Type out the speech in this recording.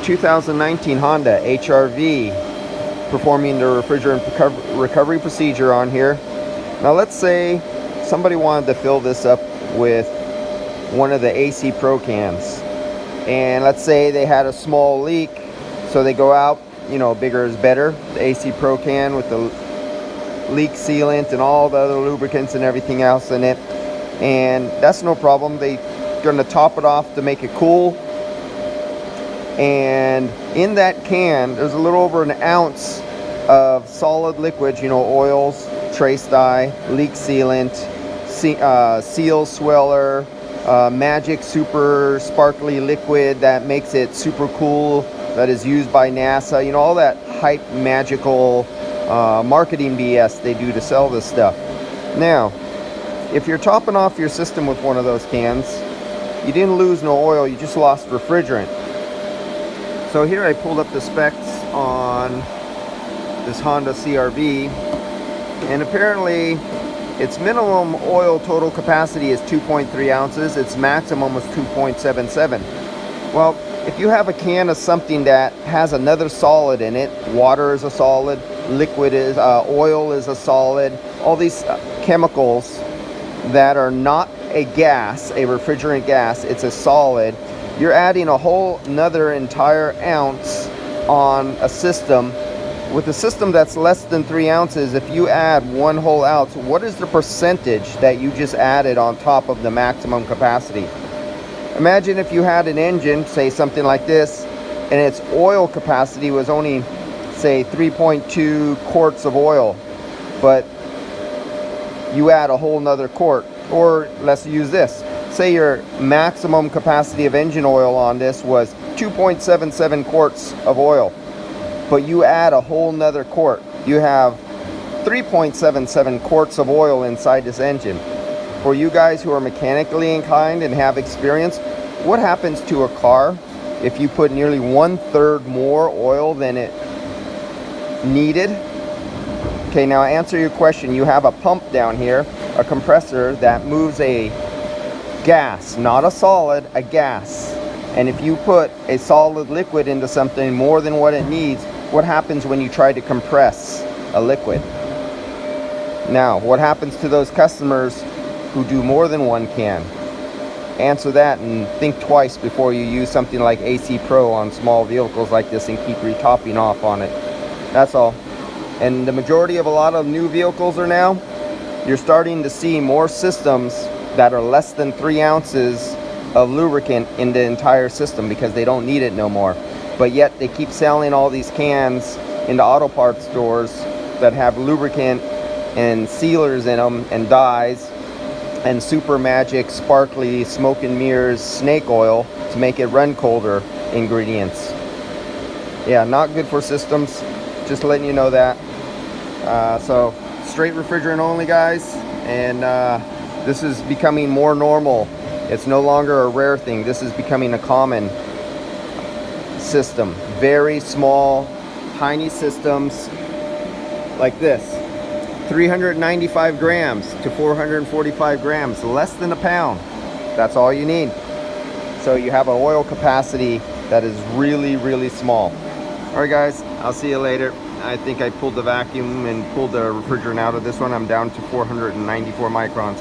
2019 Honda HR-V, performing the refrigerant recovery procedure on here. Now let's say somebody wanted to fill this up with one of the AC Pro cans, and let's say they had a small leak, so they go out, you know, bigger is better, the AC Pro can with the leak sealant and all the other lubricants and everything else in it, and that's no problem. They're going to top it off to make it cool, and in that can there's a little over an ounce of solid liquids, you know, oils, trace dye, leak sealant, seal sweller, magic super sparkly liquid that makes it super cool, that is used by NASA, you know, all that hype magical marketing BS they do to sell this stuff. Now, if you're topping off your system with one of those cans, you didn't lose no oil, you just lost refrigerant. So here I pulled up the specs on this Honda CR-V, and apparently its minimum oil total capacity is 2.3 ounces. Its maximum is 2.77. Well, if you have a can of something that has another solid in it, water is a solid, liquid is, oil is a solid, all these chemicals that are not a gas, a refrigerant gas, it's a solid, you're adding a whole another entire ounce on a system. With a system that's less than 3 ounces, if you add one whole ounce, what is the percentage that you just added on top of the maximum capacity? Imagine if you had an engine, say something like this, and its oil capacity was only, say, 3.2 quarts of oil, but you add a whole nother quart. Or let's use this. Say your maximum capacity of engine oil on this was 2.77 quarts of oil, but you add a whole nother quart. You have 3.77 quarts of oil inside this engine. For you guys who are mechanically inclined and have experience, what happens to a car if you put nearly 1/3 more oil than it needed? Okay, now answer your question. You have a pump down here, a compressor that moves a gas, not a solid, a gas. And if you put a solid liquid into something more than what it needs, what happens when you try to compress a liquid? Now, what happens to those customers who do more than one can? Answer that and think twice before you use something like AC Pro on small vehicles like this and keep retopping off on it. That's all. And the majority of a lot of new vehicles are now, you're starting to see more systems that are less than 3 ounces of lubricant in the entire system because they don't need it no more. But yet they keep selling all these cans into auto parts stores that have lubricant and sealers in them and dyes and super magic sparkly smoke and mirrors snake oil to make it run colder ingredients. Yeah, not good for systems, just letting you know that. So straight refrigerant only, guys, and this is becoming more normal. It's no longer a rare thing. This is becoming a common system. Very small, tiny systems like this. 395 grams to 445 grams, less than a pound. That's all you need. So you have an oil capacity that is really, really small. All right, guys, I'll see you later. I think I pulled the vacuum and pulled the refrigerant out of this one. I'm down to 494 microns.